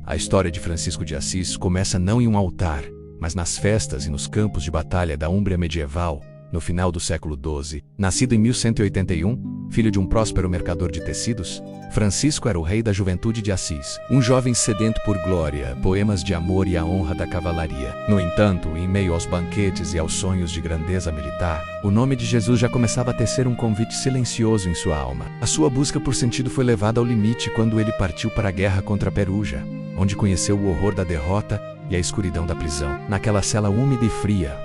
A história de Francisco de Assis começa não em um altar, mas nas festas e nos campos de batalha da Úmbria medieval, no final do século XII. Nascido em 1181, filho de um próspero mercador de tecidos, Francisco era o rei da juventude de Assis, um jovem sedento por glória, poemas de amor e a honra da cavalaria. No entanto, em meio aos banquetes e aos sonhos de grandeza militar, o nome de Jesus já começava a tecer um convite silencioso em sua alma. A sua busca por sentido foi levada ao limite quando ele partiu para a guerra contra a Perugia, onde conheceu o horror da derrota e a escuridão da prisão. Naquela cela úmida e fria,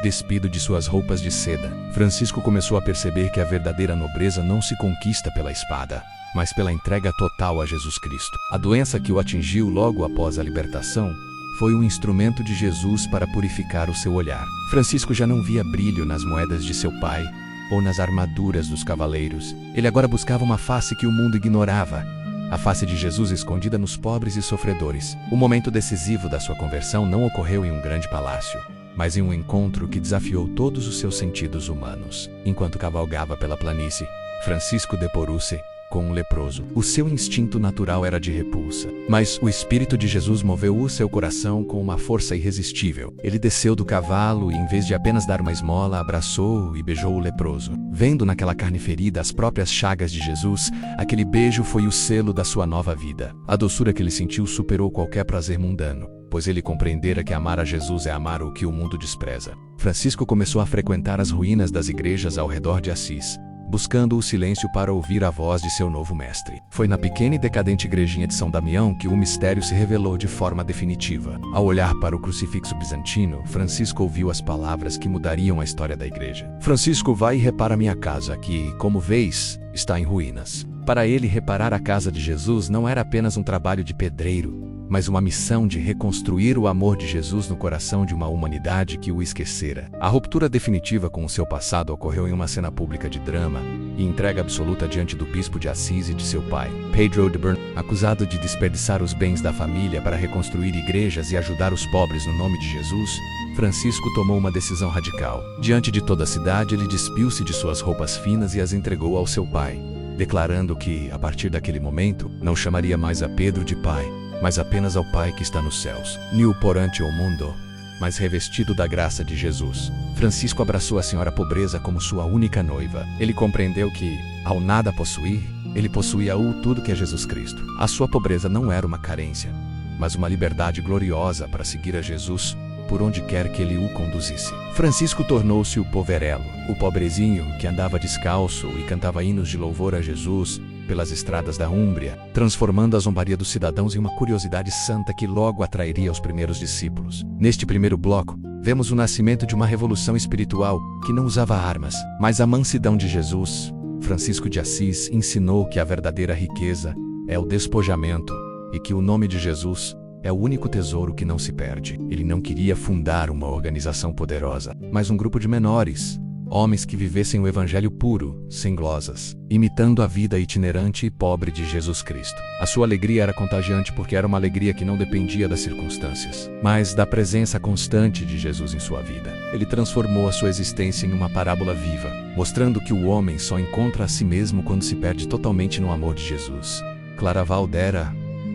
despido de suas roupas de seda, Francisco começou a perceber que a verdadeira nobreza não se conquista pela espada, mas pela entrega total a Jesus Cristo. A doença que o atingiu logo após a libertação foi um instrumento de Jesus para purificar o seu olhar. Francisco já não via brilho nas moedas de seu pai ou nas armaduras dos cavaleiros. Ele agora buscava uma face que o mundo ignorava, a face de Jesus escondida nos pobres e sofredores. O momento decisivo da sua conversão não ocorreu em um grande palácio, mas em um encontro que desafiou todos os seus sentidos humanos. Enquanto cavalgava pela planície, Francisco deparou-se com um leproso. O seu instinto natural era de repulsa, mas o Espírito de Jesus moveu o seu coração com uma força irresistível. Ele desceu do cavalo e, em vez de apenas dar uma esmola, abraçou e beijou o leproso. Vendo naquela carne ferida as próprias chagas de Jesus, aquele beijo foi o selo da sua nova vida. A doçura que ele sentiu superou qualquer prazer mundano, pois ele compreendera que amar a Jesus é amar o que o mundo despreza. Francisco começou a frequentar as ruínas das igrejas ao redor de Assis, buscando o silêncio para ouvir a voz de seu novo mestre. Foi na pequena e decadente igrejinha de São Damião que o mistério se revelou de forma definitiva. Ao olhar para o crucifixo bizantino, Francisco ouviu as palavras que mudariam a história da igreja. Francisco, vai e repara minha casa, que, como vês, está em ruínas. Para ele, reparar a casa de Jesus não era apenas um trabalho de pedreiro, mas uma missão de reconstruir o amor de Jesus no coração de uma humanidade que o esquecera. A ruptura definitiva com o seu passado ocorreu em uma cena pública de drama e entrega absoluta diante do bispo de Assis e de seu pai, Pedro de Bernal. Acusado de desperdiçar os bens da família para reconstruir igrejas e ajudar os pobres no nome de Jesus, Francisco tomou uma decisão radical. Diante de toda a cidade, ele despiu-se de suas roupas finas e as entregou ao seu pai, declarando que, a partir daquele momento, não chamaria mais a Pedro de pai, mas apenas ao Pai que está nos céus. Nu perante o mundo, mas revestido da graça de Jesus, Francisco abraçou a senhora pobreza como sua única noiva. Ele compreendeu que, ao nada possuir, ele possuía tudo que é Jesus Cristo. A sua pobreza não era uma carência, mas uma liberdade gloriosa para seguir a Jesus por onde quer que ele o conduzisse. Francisco tornou-se o poverello, o pobrezinho que andava descalço e cantava hinos de louvor a Jesus pelas estradas da Úmbria, transformando a zombaria dos cidadãos em uma curiosidade santa que logo atrairia os primeiros discípulos. Neste primeiro bloco, vemos o nascimento de uma revolução espiritual que não usava armas, mas a mansidão de Jesus. Francisco de Assis ensinou que a verdadeira riqueza é o despojamento e que o nome de Jesus é o único tesouro que não se perde. Ele não queria fundar uma organização poderosa, mas um grupo de menores, homens que vivessem o evangelho puro, sem glosas, imitando a vida itinerante e pobre de Jesus Cristo. A sua alegria era contagiante porque era uma alegria que não dependia das circunstâncias, mas da presença constante de Jesus em sua vida. Ele transformou a sua existência em uma parábola viva, mostrando que o homem só encontra a si mesmo quando se perde totalmente no amor de Jesus. Claraval era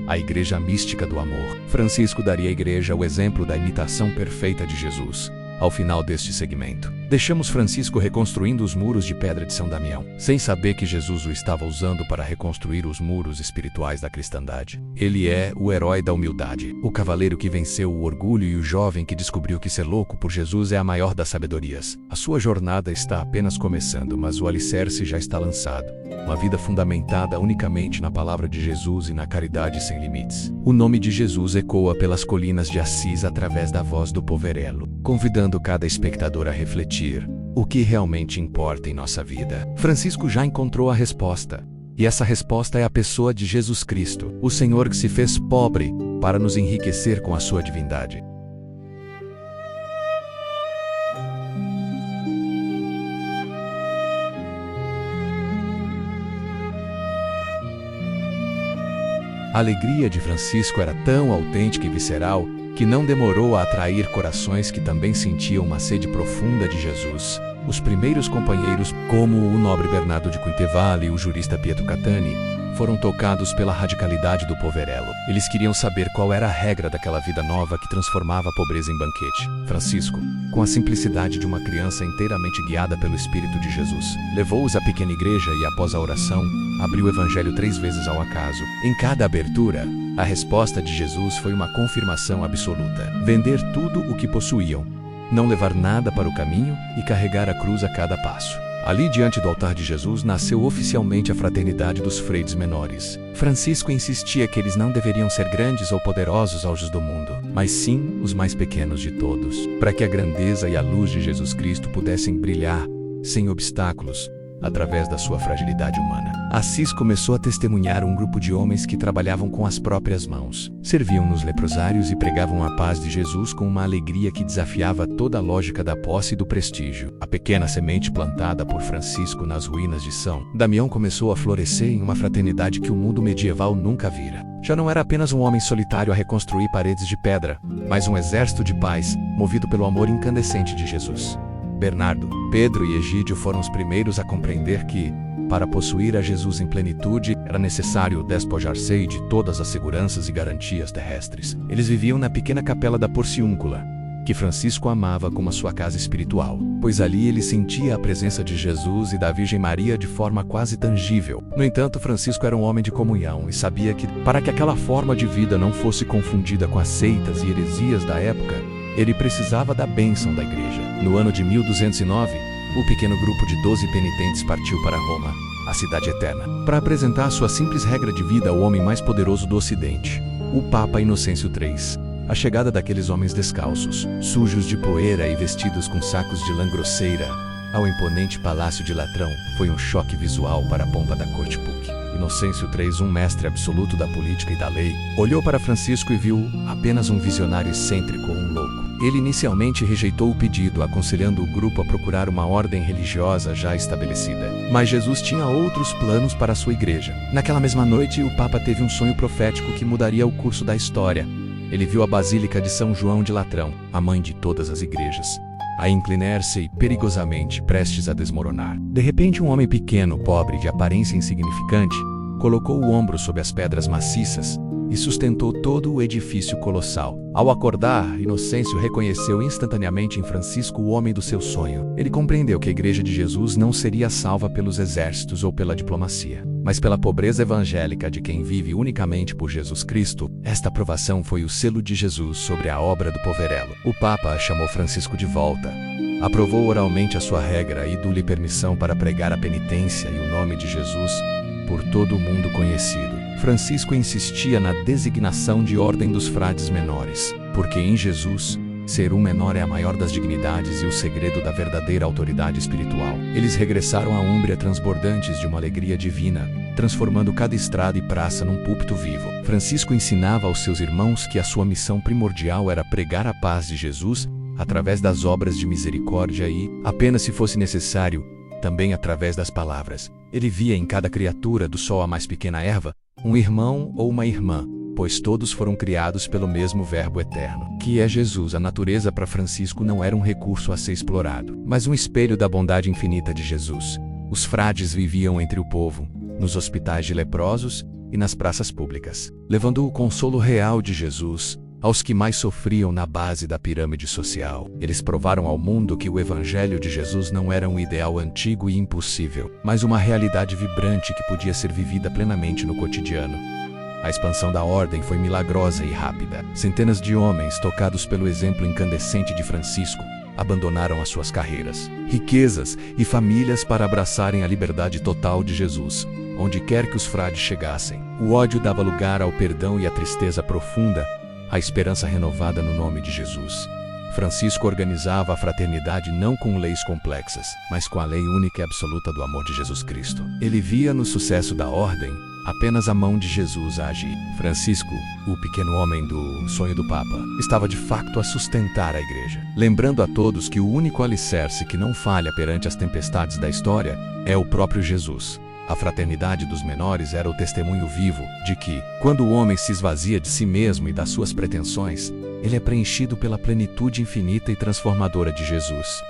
a igreja mística do amor. Francisco daria à igreja o exemplo da imitação perfeita de Jesus. Ao final deste segmento, deixamos Francisco reconstruindo os muros de pedra de São Damião, sem saber que Jesus o estava usando para reconstruir os muros espirituais da cristandade. Ele é o herói da humildade, o cavaleiro que venceu o orgulho e o jovem que descobriu que ser louco por Jesus é a maior das sabedorias. A sua jornada está apenas começando, mas o alicerce já está lançado. Uma vida fundamentada unicamente na palavra de Jesus e na caridade sem limites. O nome de Jesus ecoa pelas colinas de Assis através da voz do poverello, convidando cada espectador a refletir o que realmente importa em nossa vida. Francisco já encontrou a resposta, e essa resposta é a pessoa de Jesus Cristo, o Senhor que se fez pobre para nos enriquecer com a sua divindade. A alegria de Francisco era tão autêntica e visceral que não demorou a atrair corações que também sentiam uma sede profunda de Jesus. Os primeiros companheiros, como o nobre Bernardo de Quintevale e o jurista Pietro Catani, foram tocados pela radicalidade do poverello. Eles queriam saber qual era a regra daquela vida nova que transformava a pobreza em banquete. Francisco, com a simplicidade de uma criança inteiramente guiada pelo Espírito de Jesus, levou-os à pequena igreja e, após a oração, abriu o Evangelho 3 vezes ao acaso. Em cada abertura, a resposta de Jesus foi uma confirmação absoluta: vender tudo o que possuíam, não levar nada para o caminho e carregar a cruz a cada passo. Ali diante do altar de Jesus nasceu oficialmente a fraternidade dos frades menores. Francisco insistia que eles não deveriam ser grandes ou poderosos aos olhos do mundo, mas sim os mais pequenos de todos, para que a grandeza e a luz de Jesus Cristo pudessem brilhar, sem obstáculos, através da sua fragilidade humana. Assis começou a testemunhar um grupo de homens que trabalhavam com as próprias mãos, serviam nos leprosários e pregavam a paz de Jesus com uma alegria que desafiava toda a lógica da posse e do prestígio. A pequena semente plantada por Francisco nas ruínas de São Damião começou a florescer em uma fraternidade que o mundo medieval nunca vira. Já não era apenas um homem solitário a reconstruir paredes de pedra, mas um exército de paz, movido pelo amor incandescente de Jesus. Bernardo, Pedro e Egídio foram os primeiros a compreender que, para possuir a Jesus em plenitude, era necessário despojar-se de todas as seguranças e garantias terrestres. Eles viviam na pequena capela da Porciúncula, que Francisco amava como a sua casa espiritual, pois ali ele sentia a presença de Jesus e da Virgem Maria de forma quase tangível. No entanto, Francisco era um homem de comunhão e sabia que, para que aquela forma de vida não fosse confundida com as seitas e heresias da época, ele precisava da bênção da igreja. No ano de 1209, o pequeno grupo de 12 penitentes partiu para Roma, a cidade eterna, para apresentar sua simples regra de vida ao homem mais poderoso do Ocidente, o Papa Inocêncio III. A chegada daqueles homens descalços, sujos de poeira e vestidos com sacos de lã grosseira, ao imponente palácio de Latrão, foi um choque visual para a pompa da corte PUC. Inocêncio III, um mestre absoluto da política e da lei, olhou para Francisco e viu apenas um visionário excêntrico ou um louco. Ele inicialmente rejeitou o pedido, aconselhando o grupo a procurar uma ordem religiosa já estabelecida. Mas Jesus tinha outros planos para a sua igreja. Naquela mesma noite, o Papa teve um sonho profético que mudaria o curso da história. Ele viu a Basílica de São João de Latrão, a mãe de todas as igrejas, a inclinar-se e perigosamente prestes a desmoronar. De repente, um homem pequeno, pobre, de aparência insignificante, colocou o ombro sobre as pedras maciças e sustentou todo o edifício colossal. Ao acordar, Inocêncio reconheceu instantaneamente em Francisco o homem do seu sonho. Ele compreendeu que a Igreja de Jesus não seria salva pelos exércitos ou pela diplomacia, mas pela pobreza evangélica de quem vive unicamente por Jesus Cristo. Esta aprovação foi o selo de Jesus sobre a obra do poverello. O Papa chamou Francisco de volta, aprovou oralmente a sua regra e deu-lhe permissão para pregar a penitência e o nome de Jesus por todo o mundo conhecido. Francisco insistia na designação de ordem dos frades menores, porque em Jesus, ser um menor é a maior das dignidades e o segredo da verdadeira autoridade espiritual. Eles regressaram à Úmbria transbordantes de uma alegria divina, transformando cada estrada e praça num púlpito vivo. Francisco ensinava aos seus irmãos que a sua missão primordial era pregar a paz de Jesus através das obras de misericórdia e, apenas se fosse necessário, também através das palavras. Ele via em cada criatura, do sol à mais pequena erva, um irmão ou uma irmã, pois todos foram criados pelo mesmo Verbo eterno, que é Jesus. A natureza para Francisco não era um recurso a ser explorado, mas um espelho da bondade infinita de Jesus. Os frades viviam entre o povo, nos hospitais de leprosos e nas praças públicas, levando o consolo real de Jesus aos que mais sofriam na base da pirâmide social. Eles provaram ao mundo que o Evangelho de Jesus não era um ideal antigo e impossível, mas uma realidade vibrante que podia ser vivida plenamente no cotidiano. A expansão da ordem foi milagrosa e rápida. Centenas de homens, tocados pelo exemplo incandescente de Francisco, abandonaram as suas carreiras, riquezas e famílias para abraçarem a liberdade total de Jesus, onde quer que os frades chegassem. O ódio dava lugar ao perdão e à tristeza profunda, a esperança renovada no nome de Jesus. Francisco organizava a fraternidade não com leis complexas, mas com a lei única e absoluta do amor de Jesus Cristo. Ele via no sucesso da ordem apenas a mão de Jesus a agir. Francisco, o pequeno homem do sonho do Papa, estava de facto a sustentar a igreja, lembrando a todos que o único alicerce que não falha perante as tempestades da história é o próprio Jesus. A fraternidade dos menores era o testemunho vivo de que, quando o homem se esvazia de si mesmo e das suas pretensões, ele é preenchido pela plenitude infinita e transformadora de Jesus.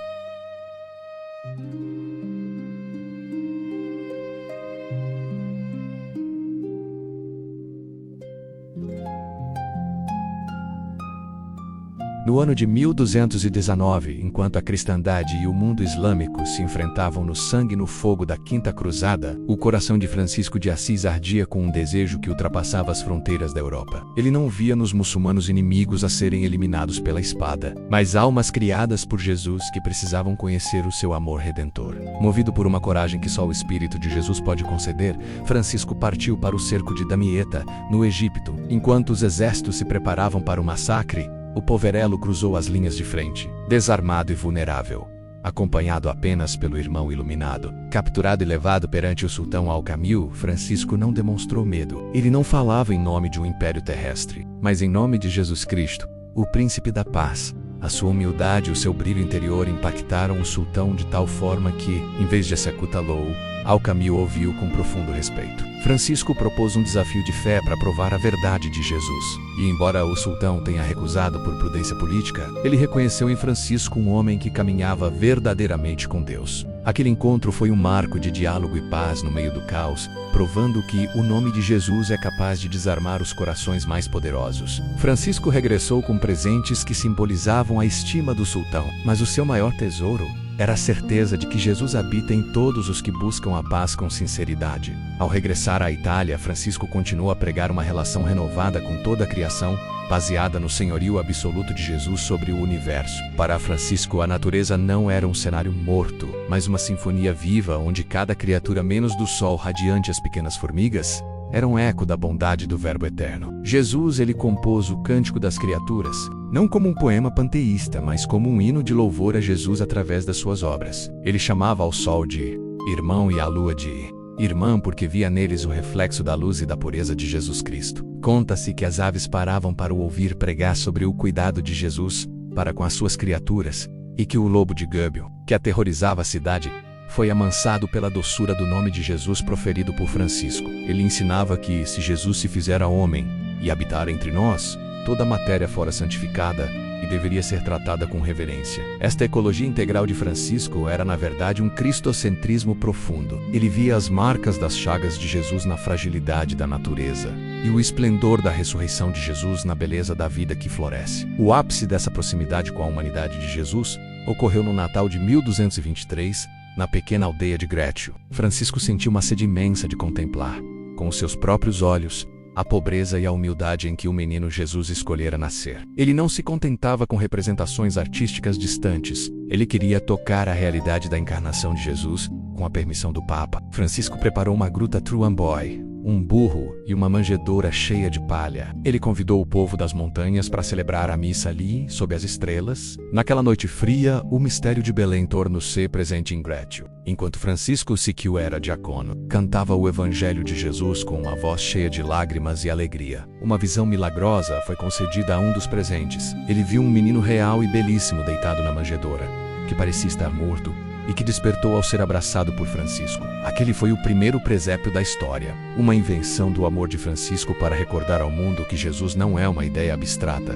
No ano de 1219, enquanto a cristandade e o mundo islâmico se enfrentavam no sangue e no fogo da Quinta Cruzada, o coração de Francisco de Assis ardia com um desejo que ultrapassava as fronteiras da Europa. Ele não via nos muçulmanos inimigos a serem eliminados pela espada, mas almas criadas por Jesus que precisavam conhecer o seu amor redentor. Movido por uma coragem que só o Espírito de Jesus pode conceder, Francisco partiu para o cerco de Damieta, no Egito. Enquanto os exércitos se preparavam para o massacre, o poverello cruzou as linhas de frente, desarmado e vulnerável, acompanhado apenas pelo irmão iluminado. Capturado e levado perante o sultão Al-Kamil, Francisco não demonstrou medo. Ele não falava em nome de um império terrestre, mas em nome de Jesus Cristo, o príncipe da paz. A sua humildade e o seu brilho interior impactaram o sultão de tal forma que, em vez de executá-lo, Al-Kamil ouviu com profundo respeito. Francisco propôs um desafio de fé para provar a verdade de Jesus. E embora o sultão tenha recusado por prudência política, ele reconheceu em Francisco um homem que caminhava verdadeiramente com Deus. Aquele encontro foi um marco de diálogo e paz no meio do caos, provando que o nome de Jesus é capaz de desarmar os corações mais poderosos. Francisco regressou com presentes que simbolizavam a estima do sultão, mas o seu maior tesouro era a certeza de que Jesus habita em todos os que buscam a paz com sinceridade. Ao regressar à Itália, Francisco continuou a pregar uma relação renovada com toda a criação, baseada no senhorio absoluto de Jesus sobre o universo. Para Francisco, a natureza não era um cenário morto, mas uma sinfonia viva onde cada criatura, menos do sol radiante as pequenas formigas, era um eco da bondade do Verbo eterno. Jesus, ele compôs o Cântico das Criaturas, não como um poema panteísta, mas como um hino de louvor a Jesus através das suas obras. Ele chamava ao sol de irmão e à lua de irmã porque via neles o reflexo da luz e da pureza de Jesus Cristo. Conta-se que as aves paravam para o ouvir pregar sobre o cuidado de Jesus para com as suas criaturas, e que o lobo de Gubbio, que aterrorizava a cidade, foi amansado pela doçura do nome de Jesus proferido por Francisco. Ele ensinava que, se Jesus se fizera homem e habitar entre nós, toda a matéria fora santificada e deveria ser tratada com reverência. Esta ecologia integral de Francisco era, na verdade, um cristocentrismo profundo. Ele via as marcas das chagas de Jesus na fragilidade da natureza e o esplendor da ressurreição de Jesus na beleza da vida que floresce. O ápice dessa proximidade com a humanidade de Jesus ocorreu no Natal de 1223, na pequena aldeia de Grécio. Francisco sentiu uma sede imensa de contemplar, com os seus próprios olhos, a pobreza e a humildade em que o menino Jesus escolhera nascer. Ele não se contentava com representações artísticas distantes. Ele queria tocar a realidade da encarnação de Jesus, com a permissão do Papa. Francisco preparou uma gruta Truamboy, um burro e uma manjedoura cheia de palha. Ele convidou o povo das montanhas para celebrar a missa ali, sob as estrelas. Naquela noite fria, o mistério de Belém tornou-se presente em Grécio. Enquanto Francisco Siquio era diácono, cantava o Evangelho de Jesus com uma voz cheia de lágrimas e alegria. Uma visão milagrosa foi concedida a um dos presentes. Ele viu um menino real e belíssimo deitado na manjedoura, que parecia estar morto, e que despertou ao ser abraçado por Francisco. Aquele foi o primeiro presépio da história, uma invenção do amor de Francisco para recordar ao mundo que Jesus não é uma ideia abstrata,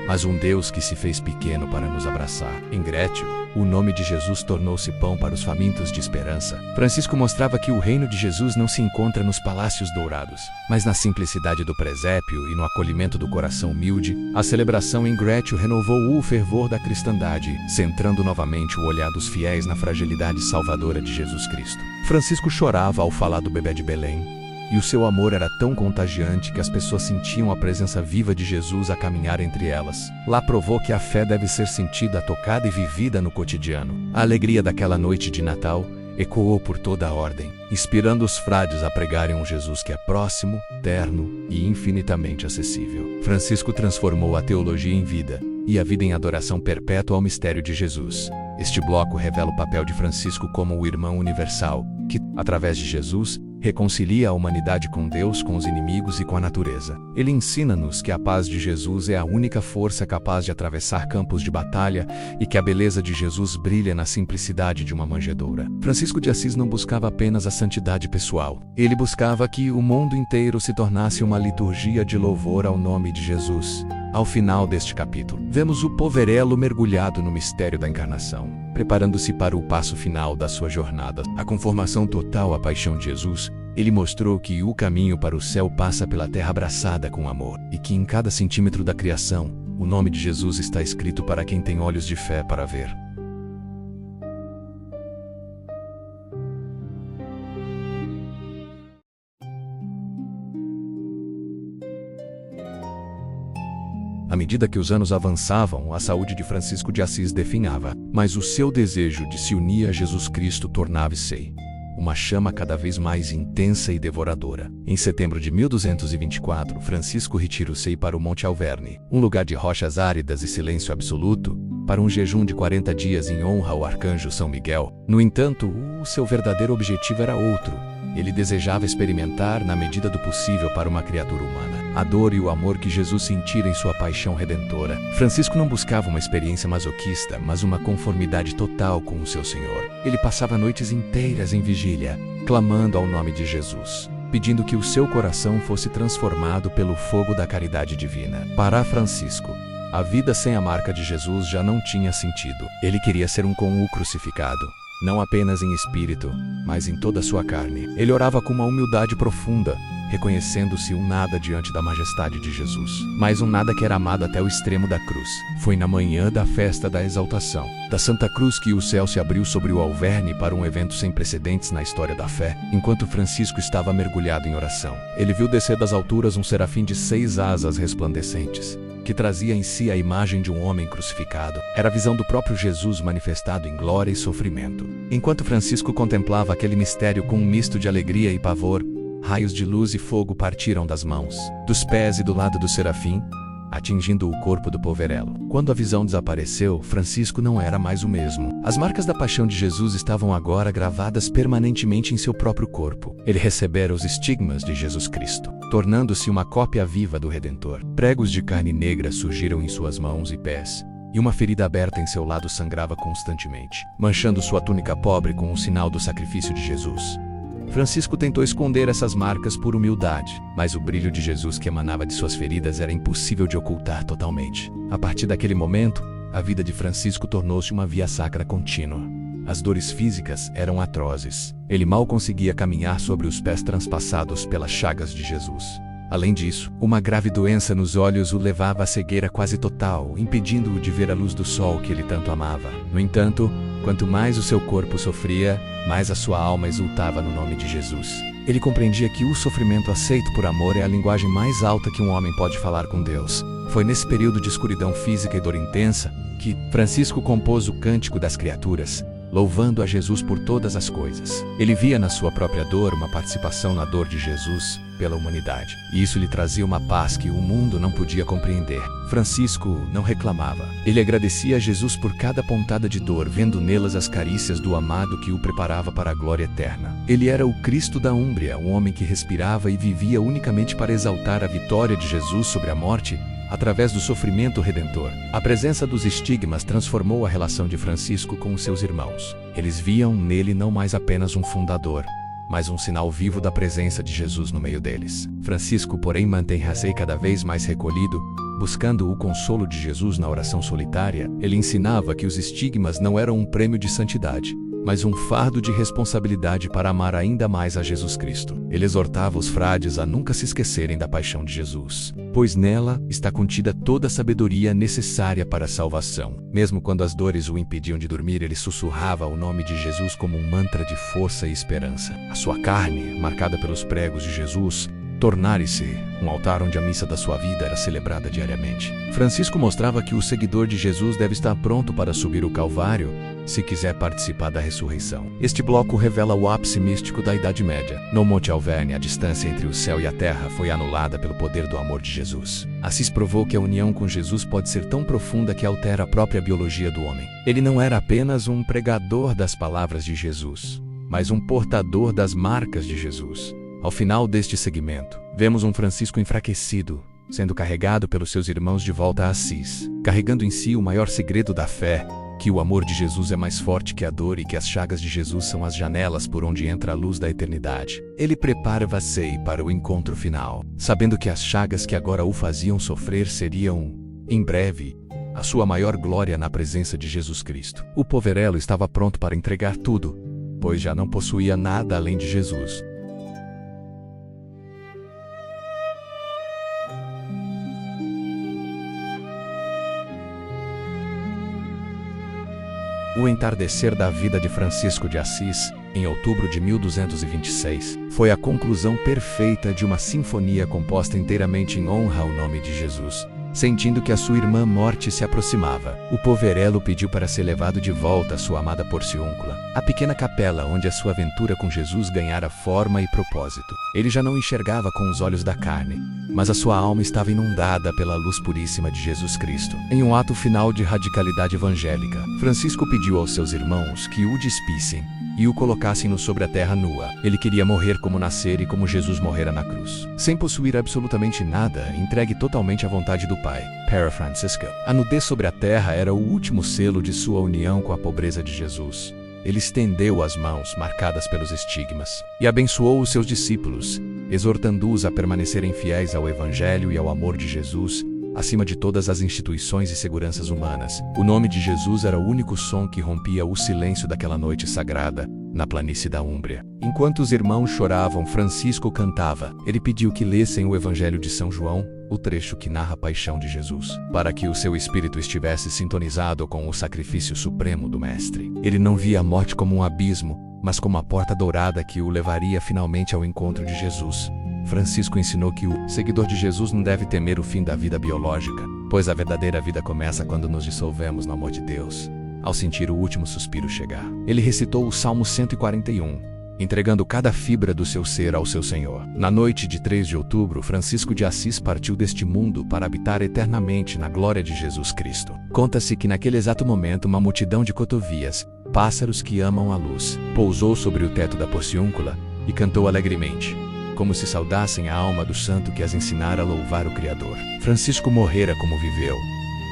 mas um Deus que se fez pequeno para nos abraçar. Em Grécio, o nome de Jesus tornou-se pão para os famintos de esperança. Francisco mostrava que o reino de Jesus não se encontra nos palácios dourados, mas na simplicidade do presépio e no acolhimento do coração humilde. A celebração em Grécio renovou o fervor da cristandade, centrando novamente o olhar dos fiéis na fragilidade salvadora de Jesus Cristo. Francisco chorava ao falar do bebé de Belém, e o seu amor era tão contagiante que as pessoas sentiam a presença viva de Jesus a caminhar entre elas. Lá provou que a fé deve ser sentida, tocada e vivida no cotidiano. A alegria daquela noite de Natal ecoou por toda a ordem, inspirando os frades a pregarem um Jesus que é próximo, terno e infinitamente acessível. Francisco transformou a teologia em vida e a vida em adoração perpétua ao mistério de Jesus. Este bloco revela o papel de Francisco como o irmão universal, que, através de Jesus, reconcilia a humanidade com Deus, com os inimigos e com a natureza. Ele ensina-nos que a paz de Jesus é a única força capaz de atravessar campos de batalha e que a beleza de Jesus brilha na simplicidade de uma manjedoura. Francisco de Assis não buscava apenas a santidade pessoal. Ele buscava que o mundo inteiro se tornasse uma liturgia de louvor ao nome de Jesus. Ao final deste capítulo, vemos o poverello mergulhado no mistério da encarnação, preparando-se para o passo final da sua jornada, a conformação total à paixão de Jesus. Ele mostrou que o caminho para o céu passa pela terra abraçada com amor, e que em cada centímetro da criação, O nome de Jesus está escrito para quem tem olhos de fé para ver. À medida que os anos avançavam, a saúde de Francisco de Assis definhava, mas o seu desejo de se unir a Jesus Cristo tornava-se uma chama cada vez mais intensa e devoradora. Em setembro de 1224, Francisco retirou-se para o Monte Alverne, um lugar de rochas áridas e silêncio absoluto, para um jejum de 40 dias em honra ao arcanjo São Miguel. No entanto, o seu verdadeiro objetivo era outro. Ele desejava experimentar, na medida do possível para uma criatura humana, a dor e o amor que Jesus sentira em sua paixão redentora. Francisco não buscava uma experiência masoquista, mas uma conformidade total com o seu Senhor. Ele passava noites inteiras em vigília, clamando ao nome de Jesus, pedindo que o seu coração fosse transformado pelo fogo da caridade divina. Para Francisco, a vida sem a marca de Jesus já não tinha sentido. Ele queria ser um com o crucificado, não apenas em espírito, mas em toda a sua carne. Ele orava com uma humildade profunda, reconhecendo-se um nada diante da majestade de Jesus, mas um nada que era amado até o extremo da cruz. Foi na manhã da festa da exaltação da Santa Cruz que o céu se abriu sobre o Alverne para um evento sem precedentes na história da fé. Enquanto Francisco estava mergulhado em oração, ele viu descer das alturas um serafim de 6 asas resplandecentes, que trazia em si a imagem de um homem crucificado. Era a visão do próprio Jesus manifestado em glória e sofrimento. Enquanto Francisco contemplava aquele mistério com um misto de alegria e pavor, raios de luz e fogo partiram das mãos, dos pés e do lado do serafim, atingindo o corpo do poverello. Quando a visão desapareceu, Francisco não era mais o mesmo. As marcas da paixão de Jesus estavam agora gravadas permanentemente em seu próprio corpo. Ele recebera os estigmas de Jesus Cristo, tornando-se uma cópia viva do Redentor. Pregos de carne negra surgiram em suas mãos e pés, e uma ferida aberta em seu lado sangrava constantemente, manchando sua túnica pobre com o sinal do sacrifício de Jesus. Francisco tentou esconder essas marcas por humildade, mas o brilho de Jesus que emanava de suas feridas era impossível de ocultar totalmente. A partir daquele momento, a vida de Francisco tornou-se uma via sacra contínua. As dores físicas eram atrozes. Ele mal conseguia caminhar sobre os pés transpassados pelas chagas de Jesus. Além disso, uma grave doença nos olhos o levava à cegueira quase total, impedindo-o de ver a luz do sol que ele tanto amava. No entanto, quanto mais o seu corpo sofria, mais a sua alma exultava no nome de Jesus. Ele compreendia que o sofrimento aceito por amor é a linguagem mais alta que um homem pode falar com Deus. Foi nesse período de escuridão física e dor intensa que Francisco compôs o Cântico das Criaturas, louvando a Jesus por todas as coisas. Ele via na sua própria dor uma participação na dor de Jesus pela humanidade, e isso lhe trazia uma paz que o mundo não podia compreender. Francisco não reclamava. Ele agradecia a Jesus por cada pontada de dor, vendo nelas as carícias do amado que o preparava para a glória eterna. Ele era o Cristo da Úmbria, um homem que respirava e vivia unicamente para exaltar a vitória de Jesus sobre a morte, através do sofrimento redentor. A presença dos estigmas transformou a relação de Francisco com os seus irmãos. Eles viam nele não mais apenas um fundador, mas um sinal vivo da presença de Jesus no meio deles. Francisco, porém, mantém-se cada vez mais recolhido, buscando o consolo de Jesus na oração solitária. Ele ensinava que os estigmas não eram um prêmio de santidade, mas um fardo de responsabilidade para amar ainda mais a Jesus Cristo. Ele exortava os frades a nunca se esquecerem da paixão de Jesus, pois nela está contida toda a sabedoria necessária para a salvação. Mesmo quando as dores o impediam de dormir, ele sussurrava o nome de Jesus como um mantra de força e esperança. A sua carne, marcada pelos pregos de Jesus, tornara-se um altar onde a missa da sua vida era celebrada diariamente. Francisco mostrava que o seguidor de Jesus deve estar pronto para subir o Calvário se quiser participar da ressurreição. Este bloco revela o ápice místico da Idade Média. No Monte Alverne, a distância entre o céu e a terra foi anulada pelo poder do amor de Jesus. Assis provou que a união com Jesus pode ser tão profunda que altera a própria biologia do homem. Ele não era apenas um pregador das palavras de Jesus, mas um portador das marcas de Jesus. Ao final deste segmento, vemos um Francisco enfraquecido, sendo carregado pelos seus irmãos de volta a Assis, carregando em si o maior segredo da fé, que o amor de Jesus é mais forte que a dor e que as chagas de Jesus são as janelas por onde entra a luz da eternidade. Ele prepara-se para o encontro final, sabendo que as chagas que agora o faziam sofrer seriam, em breve, a sua maior glória na presença de Jesus Cristo. O poverello estava pronto para entregar tudo, pois já não possuía nada além de Jesus. O entardecer da vida de Francisco de Assis, em outubro de 1226, foi a conclusão perfeita de uma sinfonia composta inteiramente em honra ao nome de Jesus. Sentindo que a sua irmã morte se aproximava, o poverello pediu para ser levado de volta à sua amada Porciúncula, a pequena capela onde a sua aventura com Jesus ganhara forma e propósito. Ele já não enxergava com os olhos da carne, mas a sua alma estava inundada pela luz puríssima de Jesus Cristo. Em um ato final de radicalidade evangélica, Francisco pediu aos seus irmãos que o despissem e o colocassem-no sobre a terra nua. Ele queria morrer como nascer e como Jesus morrera na cruz. Sem possuir absolutamente nada, entregue totalmente à vontade do Pai. Para Francisco, a nudez sobre a terra era o último selo de sua união com a pobreza de Jesus. Ele estendeu as mãos marcadas pelos estigmas e abençoou os seus discípulos, exortando-os a permanecerem fiéis ao Evangelho e ao amor de Jesus, acima de todas as instituições e seguranças humanas. O nome de Jesus era o único som que rompia o silêncio daquela noite sagrada, na planície da Úmbria. Enquanto os irmãos choravam, Francisco cantava. Ele pediu que lessem o Evangelho de São João, o trecho que narra a paixão de Jesus, para que o seu espírito estivesse sintonizado com o sacrifício supremo do Mestre. Ele não via a morte como um abismo, mas como a porta dourada que o levaria finalmente ao encontro de Jesus. Francisco ensinou que o seguidor de Jesus não deve temer o fim da vida biológica, pois a verdadeira vida começa quando nos dissolvemos no amor de Deus, ao sentir o último suspiro chegar. Ele recitou o Salmo 141, entregando cada fibra do seu ser ao seu Senhor. Na noite de 3 de outubro, Francisco de Assis partiu deste mundo para habitar eternamente na glória de Jesus Cristo. Conta-se que naquele exato momento uma multidão de cotovias, pássaros que amam a luz, pousou sobre o teto da Porciúncula e cantou alegremente, como se saudassem a alma do santo que as ensinara a louvar o Criador. Francisco morrera como viveu,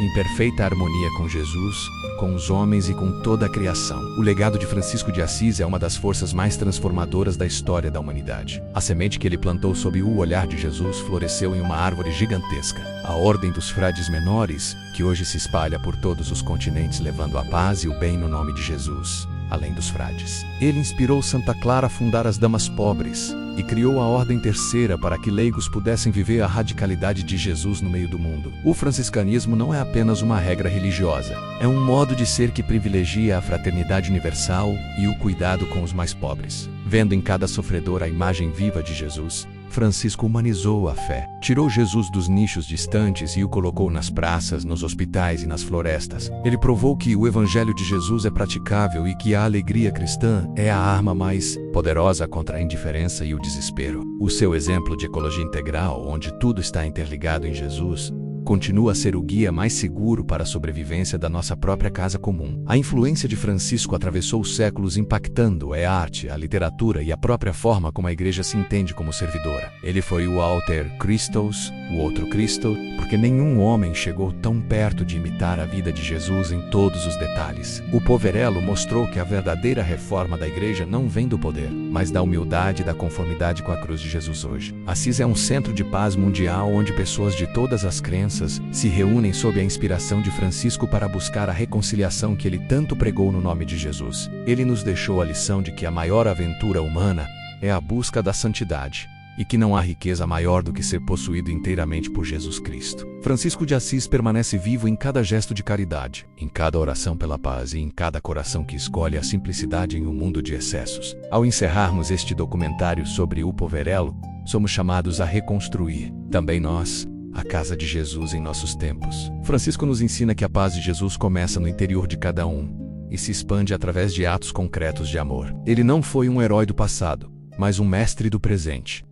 em perfeita harmonia com Jesus, com os homens e com toda a criação. O legado de Francisco de Assis é uma das forças mais transformadoras da história da humanidade. A semente que ele plantou sob o olhar de Jesus floresceu em uma árvore gigantesca. A Ordem dos Frades Menores, que hoje se espalha por todos os continentes levando a paz e o bem no nome de Jesus, além dos frades. Ele inspirou Santa Clara a fundar as Damas Pobres e criou a Ordem Terceira para que leigos pudessem viver a radicalidade de Jesus no meio do mundo. O franciscanismo não é apenas uma regra religiosa, é um modo de ser que privilegia a fraternidade universal e o cuidado com os mais pobres. Vendo em cada sofredor a imagem viva de Jesus, Francisco humanizou a fé. Tirou Jesus dos nichos distantes e o colocou nas praças, nos hospitais e nas florestas. Ele provou que o Evangelho de Jesus é praticável e que a alegria cristã é a arma mais poderosa contra a indiferença e o desespero. O seu exemplo de ecologia integral, onde tudo está interligado em Jesus, continua a ser o guia mais seguro para a sobrevivência da nossa própria casa comum. A influência de Francisco atravessou os séculos, impactando a arte, a literatura e a própria forma como a Igreja se entende como servidora. Ele foi o alter Christos, o outro Cristo, porque nenhum homem chegou tão perto de imitar a vida de Jesus em todos os detalhes. O poverello mostrou que a verdadeira reforma da Igreja não vem do poder, mas da humildade e da conformidade com a cruz de Jesus hoje. Assis é um centro de paz mundial onde pessoas de todas as crenças se reúnem sob a inspiração de Francisco para buscar a reconciliação que ele tanto pregou no nome de Jesus. Ele nos deixou a lição de que a maior aventura humana é a busca da santidade, e que não há riqueza maior do que ser possuído inteiramente por Jesus Cristo. Francisco de Assis permanece vivo em cada gesto de caridade, em cada oração pela paz e em cada coração que escolhe a simplicidade em um mundo de excessos. Ao encerrarmos este documentário sobre o poverello, somos chamados a reconstruir, também nós, a casa de Jesus em nossos tempos. Francisco nos ensina que a paz de Jesus começa no interior de cada um e se expande através de atos concretos de amor. Ele não foi um herói do passado, mas um mestre do presente.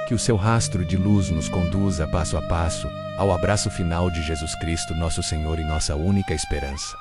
Que o seu rastro de luz nos conduza passo a passo ao abraço final de Jesus Cristo, nosso Senhor e nossa única esperança.